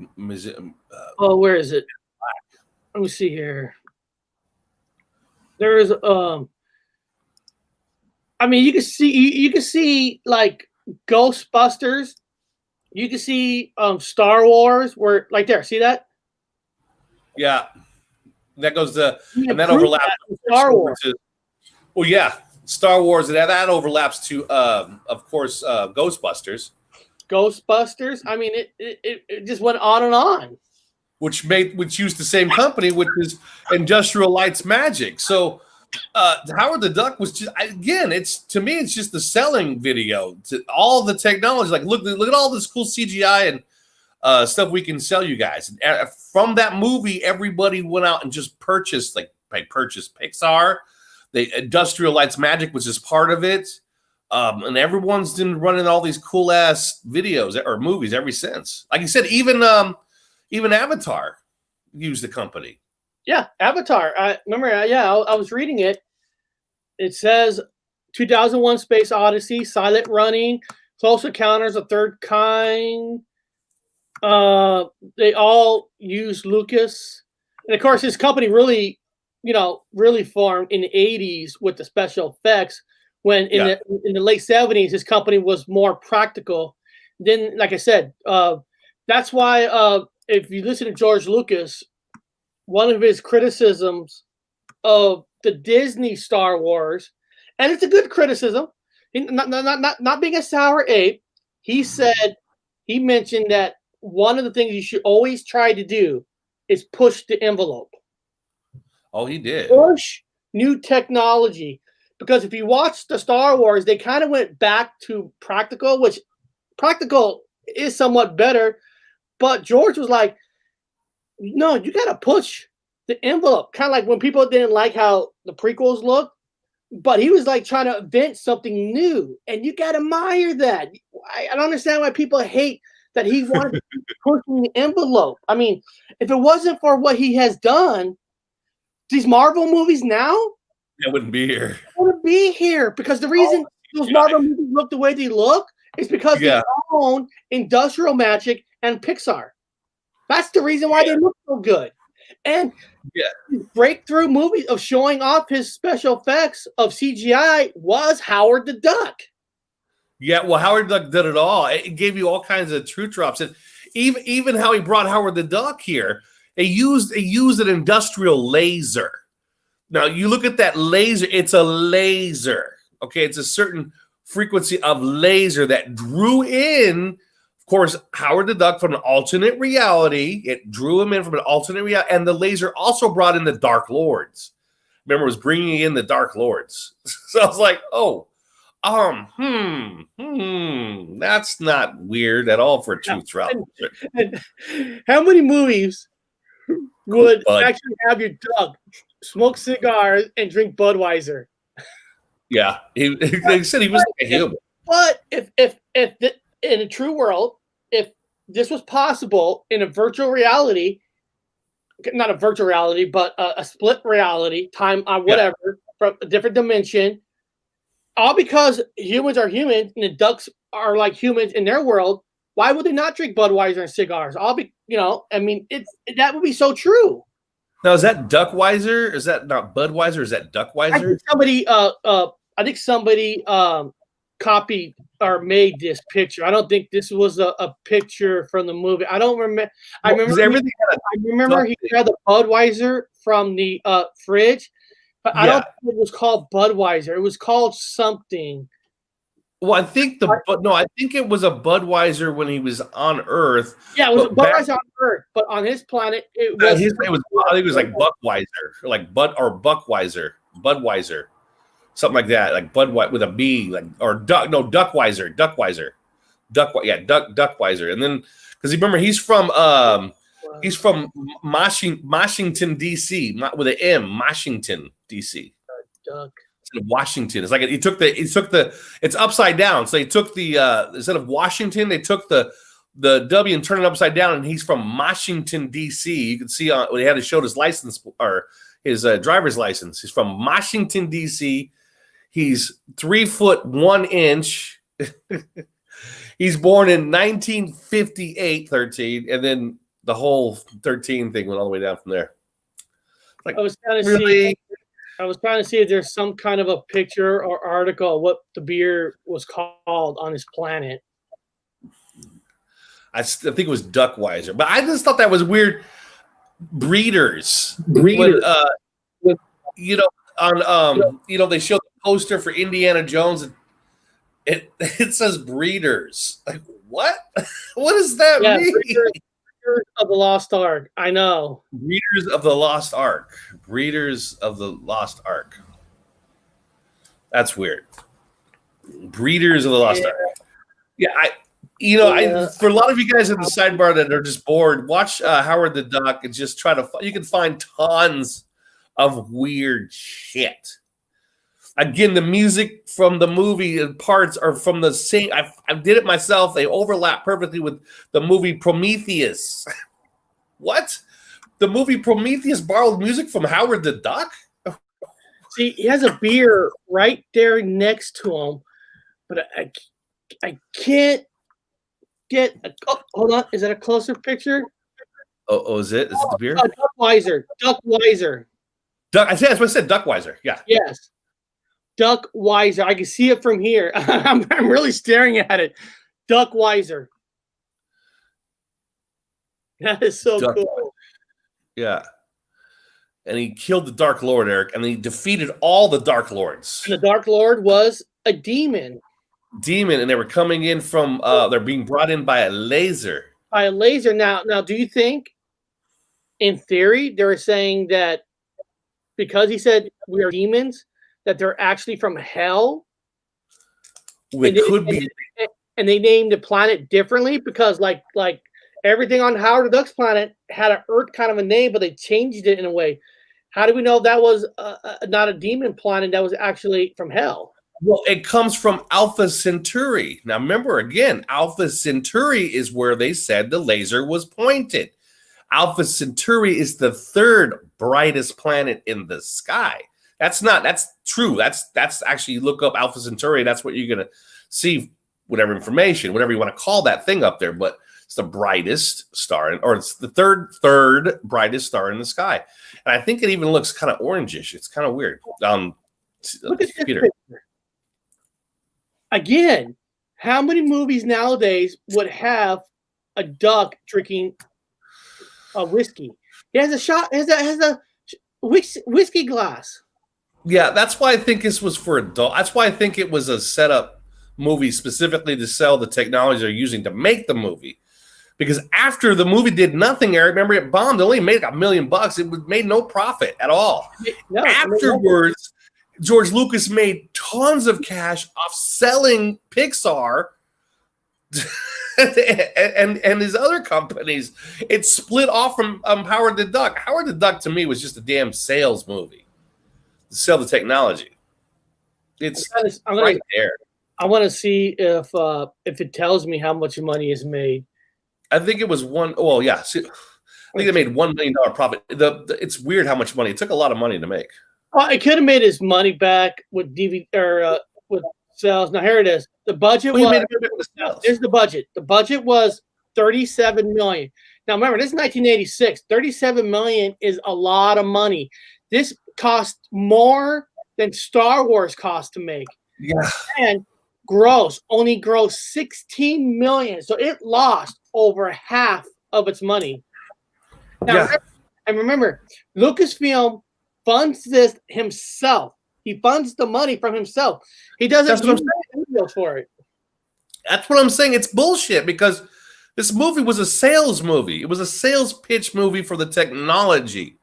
Oh, where is it? Let me see here. There is I mean, you can see like Ghostbusters. You can see Star Wars, where like there. See that? Yeah, that goes to You and that prove overlaps. that with Star Wars. Well, yeah, Star Wars. That overlaps to, of course, Ghostbusters. Ghostbusters. I mean, it just went on and on. Which used the same company, which is Industrial Lights Magic. So Howard the Duck was just, again, it's to me, it's just the selling video to all the technology. Like look at all this cool CGI and stuff we can sell you guys. And from that movie, everybody went out and just purchased Pixar, the Industrial Lights Magic, which is part of it. And everyone's been running all these cool ass videos or movies ever since. Like you said, even Avatar used the company. Yeah, Avatar. I remember. I was reading it. It says 2001: Space Odyssey, Silent Running, Close Encounters of Third Kind. They all use Lucas, and of course, his company really formed in the '80s with the special effects. When in the late '70s, his company was more practical. Then, like I said, that's why. If you listen to George Lucas, one of his criticisms of the Disney Star Wars, and it's a good criticism, not being a sour ape, he mentioned that one of the things you should always try to do is push the envelope. Oh, he did. Push new technology. Because if you watch the Star Wars, they kind of went back to practical, which practical is somewhat better. But George was like, no, you got to push the envelope. Kind of like when people didn't like how the prequels looked. But he was like trying to invent something new. And you got to admire that. I don't understand why people hate that he wanted to keep pushing the envelope. I mean, if it wasn't for what he has done, these Marvel movies now, I wouldn't be here. I wouldn't be here because the reason those Marvel movies look the way they look is because they own Industrial Magic and Pixar. That's the reason why they look so good. And breakthrough movie of showing off his special effects of CGI was Howard the Duck. Yeah, well, Howard the Duck did it all. It gave you all kinds of truth drops, and even how he brought Howard the Duck here. They used an industrial laser. Now you look at that laser; it's a laser. Okay, it's a certain frequency of laser that drew in, of course, Howard the Duck from an alternate reality. It drew him in from an alternate reality, and the laser also brought in the Dark Lords. Remember, it was bringing in the Dark Lords. So I was like, that's not weird at all for a truth drop. And how many movies would actually have your duck smoke cigars and drink Budweiser? Yeah, they said he was like a human. But if in a true world, if this was possible in a virtual reality, not a virtual reality, but a split reality, time, whatever, from a different dimension, all because humans are humans and the ducks are like humans in their world, why would they not drink Budweiser and cigars? I mean, that would be so true. Now, is that Duckweiser? Is that not Budweiser? Is that Duckweiser? I think somebody copied or made this picture. I don't think this was a picture from the movie. I don't remember. I remember he had the Budweiser from the fridge, but I don't think it was called Budweiser. It was called something. Well, I think it was a Budweiser when he was on Earth. Yeah, it was Budweiser on Earth, but on his planet, it was. I think it was like Buckweiser, like Buckweiser, Budweiser, something like that, like Budweiser with a B, Duckweiser, Duckweiser, and then because remember he's from Washington D.C. with an M, Washington D.C. Duck. Washington. It's like it's upside down. So they took the instead of Washington, they took the W and turned it upside down, and he's from Washington D.C. You can see when he had to show his license or his driver's license. He's from Washington D.C. He's 3'1". He's born in 1958, 13, and then the whole 13 thing went all the way down from there. Like, I was trying to really? see if there's some kind of a picture or article of what the beer was called on this planet. I think it was Duckweiser, but I just thought that was weird. Breeders. When, you know, on they showed the poster for Indiana Jones, and it says Breeders. Like, what? What does that mean? Breeders of the Lost Ark. I know. Breeders of the Lost Ark. Breeders of the Lost Ark. That's weird. Breeders of the Lost Ark. Yeah, for a lot of you guys in the sidebar that are just bored, watch Howard the Duck and just try to. You can find tons of weird shit. Again, the music from the movie and parts are from the same. I did it myself. They overlap perfectly with the movie Prometheus. What? The movie Prometheus borrowed music from Howard the Duck? See, he has a beer right there next to him, but I can't get. Hold on, is that a closer picture? Oh, is it? Is it the beer? Duckweiser. Duck. That's what I said. Duckweiser. Yeah. Yes. Duckweiser. I can see it from here. I'm really staring at it. Duckweiser. That is so cool. Yeah. And he killed the Dark Lord, Eric, and he defeated all the Dark Lords. And the Dark Lord was a demon. And they were coming in from they're being brought in by a laser. By a laser. Now do you think in theory they were saying that because he said we are demons, that they're actually from hell? It could be. And they named the planet differently because like everything on Howard the Duck's planet had an Earth kind of a name, but they changed it in a way. How do we know that was not a demon planet, that was actually from hell? Well, it comes from Alpha Centauri. Now, remember, again, Alpha Centauri is where they said the laser was pointed. Alpha Centauri is the third brightest planet in the sky. That's true. That's actually, look up Alpha Centauri. That's what you're going to see, whatever information, whatever you want to call that thing up there. But it's the brightest star, or it's the third brightest star in the sky. And I think it even looks kind of orangish. It's kind of weird. Look at this picture. Again, how many movies nowadays would have a duck drinking a whiskey? He has a shot. Has a whiskey glass. Yeah, that's why I think this was for adult. That's why I think it was a setup movie specifically to sell the technology they're using to make the movie. Because after the movie did nothing, Eric, remember it bombed. It only made $1 million. It made no profit at all. No, afterwards, George Lucas made tons of cash off selling Pixar and his other companies. It split off from Howard the Duck. Howard the Duck to me was just a damn sales movie to sell the technology. It's right there. I want to see if it tells me how much money is made. I think it was one. Well, yeah. See, I think they made $1 million profit. It's weird how much money. It took a lot of money to make. It could have made his money back with DVD or with sales. Now here it is. The budget was. Here's the budget. The budget was $37 million. Now remember, this is 1986. $37 million is a lot of money. This cost more than Star Wars cost to make. Yeah. And only grossed $16 million. So it lost over half of its money. Now, remember, Lucasfilm funds this himself. He funds the money from himself. He doesn't use studios for it. That's what I'm saying. It's bullshit because this movie was a sales movie. It was a sales pitch movie for the technology.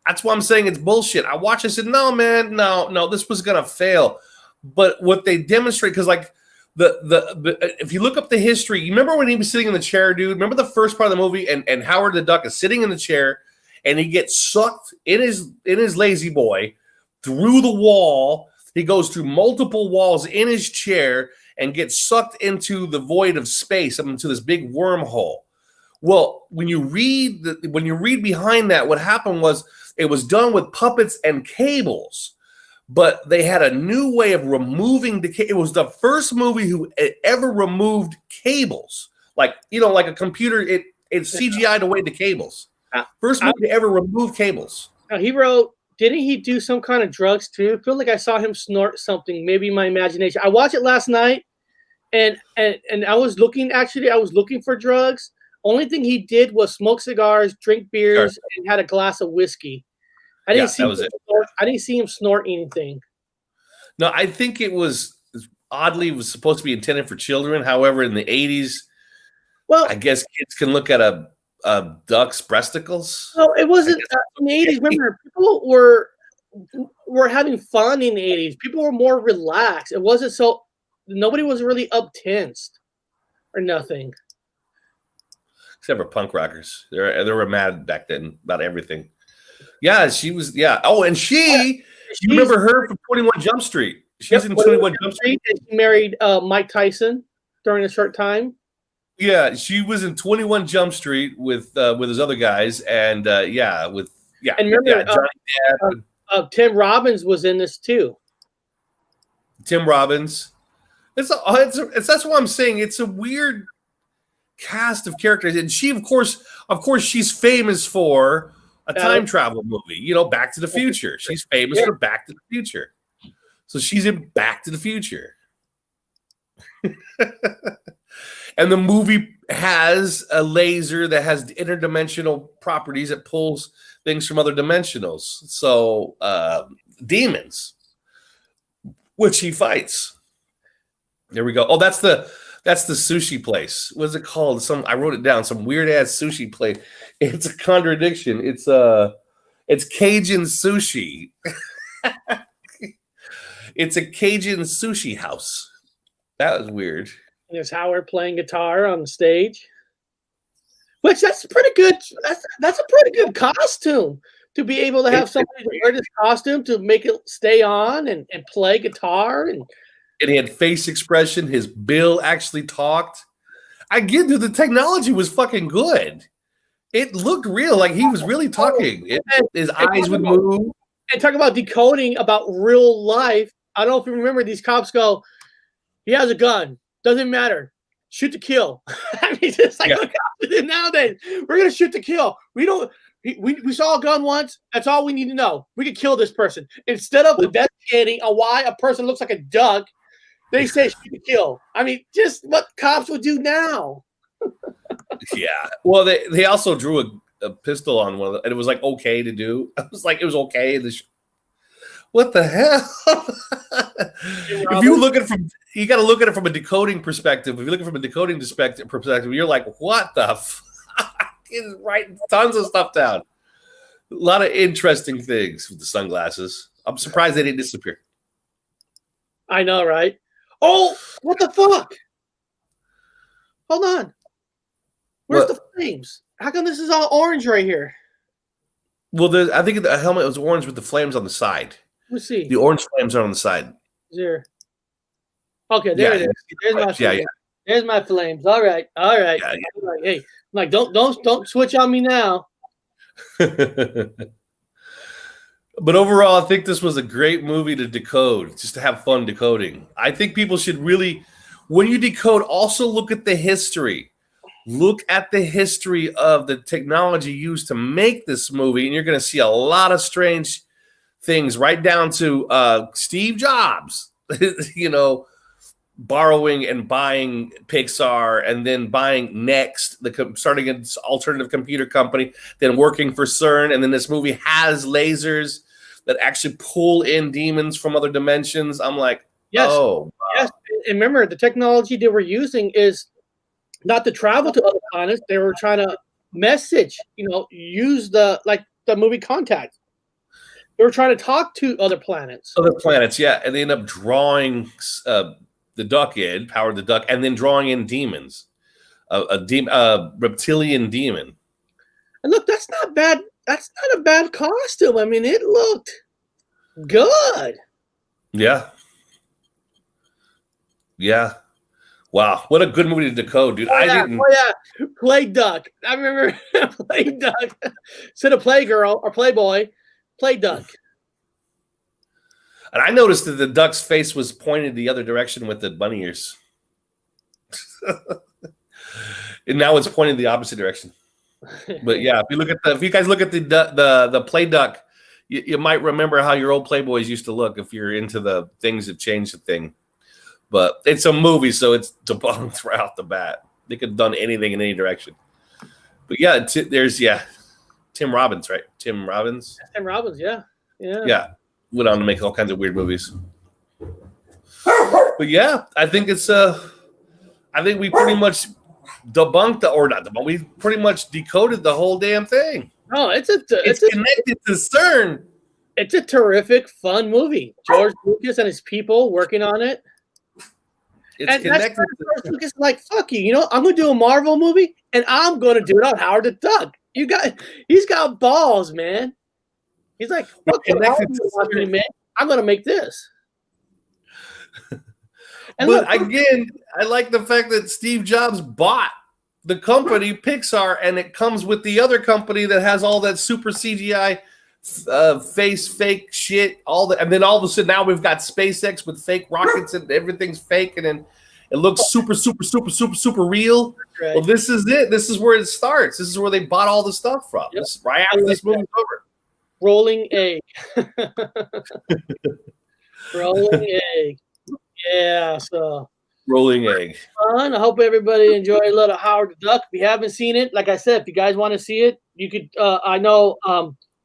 That's why I'm saying it's bullshit. I watched it and said, no, man, no, this was going to fail. But what they demonstrate, because like if you look up the history, you remember when he was sitting in the chair, dude? Remember the first part of the movie and Howard the Duck is sitting in the chair and he gets sucked in his lazy boy through the wall. He goes through multiple walls in his chair and gets sucked into the void of space, up into this big wormhole. Well, when you read behind that, what happened was it was done with puppets and cables. but they had a new way of removing it was the first movie who ever removed cables, like like a computer. It CGI'd away the cables. First movie to ever remove cables. Now he wrote. Didn't he do some kind of drugs too? I feel like I saw him snort something. Maybe my imagination. I watched it last night, and I was looking. Actually, I was looking for drugs. Only thing he did was smoke cigars, drink beers, and had a glass of whiskey. I didn't see. I didn't see him snort anything. No, I think it was supposed to be intended for children. However, in the 80s, I guess kids can look at a duck's breasticles. No, it wasn't in the 80s. Remember, people were having fun in the 80s. People were more relaxed. It wasn't so. Nobody was really up-tensed or nothing. Except for punk rockers. They were mad back then about everything. Yeah, she was. Yeah. Oh, and you remember her from 21 Jump Street? She's in 21 Jump Street. She married Mike Tyson during a short time. Yeah, she was in 21 Jump Street with his other guys, and And remember, Johnny Depp. Tim Robbins was in this too. Tim Robbins. That's what I'm saying. It's a weird cast of characters, and she, of course, she's famous for a time travel movie. Back to the Future. She's famous for Back to the Future, so she's in Back to the Future. And the movie has a laser that has interdimensional properties that pulls things from other dimensionals. So demons, which he fights. There we go. Oh, that's the sushi place. What's it called? I wrote it down. Some weird ass sushi place. It's a contradiction. It's Cajun sushi. It's a Cajun sushi house. That was weird. There's Howard playing guitar on the stage, which that's pretty good. That's a pretty good costume to be able to have somebody wear this costume to make it stay on and play guitar. And he had face expression. His bill actually talked. I get that the technology was fucking good. It looked real, like he was really talking. His eyes would move. And talk about decoding about real life. I don't know if you remember, these cops go, he has a gun. Doesn't matter. Shoot to kill. I mean, it's like nowadays. We're gonna shoot to kill. We saw a gun once. That's all we need to know. We could kill this person. Instead of investigating why a person looks like a duck, they say shoot to kill. I mean, just what cops would do now. Yeah. Well, they also drew a pistol on one of them, and it was like okay to do. I was like, it was okay. What the hell? If you look at it you got to look at it from a decoding perspective. If you look at it from a decoding perspective, you're like, what the fuck? He's writing tons of stuff down. A lot of interesting things with the sunglasses. I'm surprised they didn't disappear. I know, right? Oh, what the fuck? Hold on. Where's the flames? How come this is all orange right here? Well, I think the helmet was orange with the flames on the side. Let's see. The orange flames are on the side. There. Okay, there it is. There's my flames. There's my flames. All right. All right. Hey, like don't switch on me now. But overall, I think this was a great movie to decode, just to have fun decoding. I think people should really, when you decode, also look at the history. Look at the history of the technology used to make this movie, and you're going to see a lot of strange things, right down to Steve Jobs, borrowing and buying Pixar, and then buying Next, starting an alternative computer company, then working for CERN, and then this movie has lasers that actually pull in demons from other dimensions. I'm like, yes, oh, wow. Yes. And remember, the technology they were using is not to travel to other planets. They were trying to message, use the movie Contact. They were trying to talk to other planets. Other planets, yeah. And they end up drawing the duck in, Howard the Duck, and then drawing in demons. A reptilian demon. And look, that's not bad. That's not a bad costume. I mean, it looked good. Yeah. Yeah. Wow, what a good movie to decode, dude. Play duck. I remember play duck. Instead of play girl or playboy, play duck. And I noticed that the duck's face was pointed the other direction with the bunny ears. And now it's pointed the opposite direction. But yeah, if you guys look at the play duck, you might remember how your old Playboys used to look if you're into the things that changed the thing. But it's a movie, so it's debunked right off the bat. They could have done anything in any direction. But yeah, there's Tim Robbins, right? Tim Robbins. Tim Robbins, yeah. Yeah, went on to make all kinds of weird movies. But yeah, I think we pretty much we pretty much decoded the whole damn thing. Oh, it's connected to CERN. It's a terrific, fun movie. George Lucas and his people working on it. It's connected. George Lucas is like, fuck you. You know, I'm gonna do a Marvel movie, and I'm gonna do it on Howard the Duck. He's got balls, man. He's like, fuck you, man. I'm gonna make this. And but again, I like the fact that Steve Jobs bought the company Pixar, and it comes with the other company that has all that super CGI face fake shit, and then all of a sudden now we've got SpaceX with fake rockets and everything's fake, and then it looks super real. Right. Well, this is it. This is where it starts. This is where they bought all the stuff from. Yep. This right after this movie's over. Rolling egg. Rolling egg. Yeah, so rolling egg. Fun. I hope everybody enjoyed a little Howard the Duck. If you haven't seen it, like I said, if you guys want to see it, you could. I know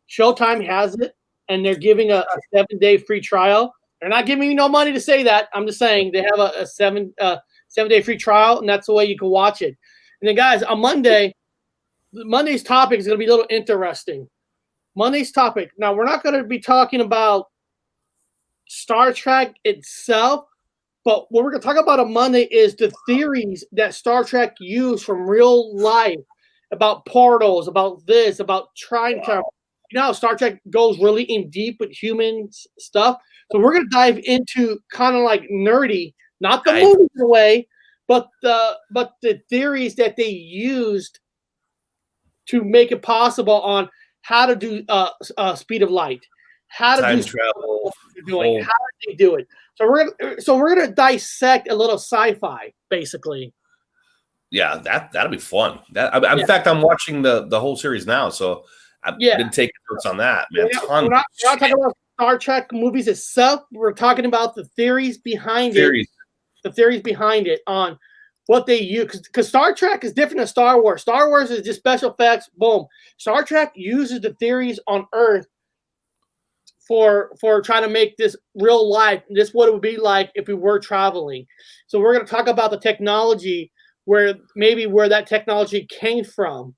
Showtime has it, and they're giving a 7-day free trial. They're not giving me no money to say that. I'm just saying they have a 7-day free trial, and that's the way you can watch it. And then, guys, on Monday's topic is going to be a little interesting. Monday's topic. Now, we're not going to be talking about Star Trek itself, but what we're going to talk about on Monday is the theories that Star Trek used from real life about portals, about this, about trying to. You know how Star Trek goes really in deep with human stuff. So we're going to dive into kind of like nerdy, not the movies away, but the theories that they used to make it possible on how to do speed of light, how to time do travel, doing, how did they do it. So we're gonna dissect a little sci-fi, basically. Yeah, that'll be fun. In fact, I'm watching the whole series now, so I've been taking notes on that, man. We're not talking about Star Trek movies itself. We're talking about the theories behind it. The theories behind it on what they use. Because Star Trek is different than Star Wars. Star Wars is just special effects. Boom. Star Trek uses the theories on Earth for trying to make this real life. This what it would be like if we were traveling. So we're going to talk about the technology where that technology came from.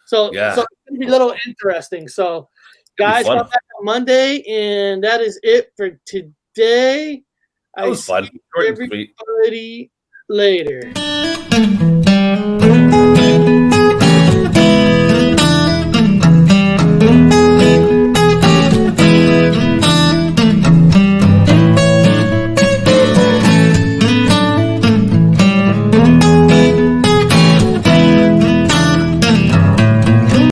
So it's going to be a little interesting. So, guys, come back on Monday, and that is it for today. That was fun. Everybody later.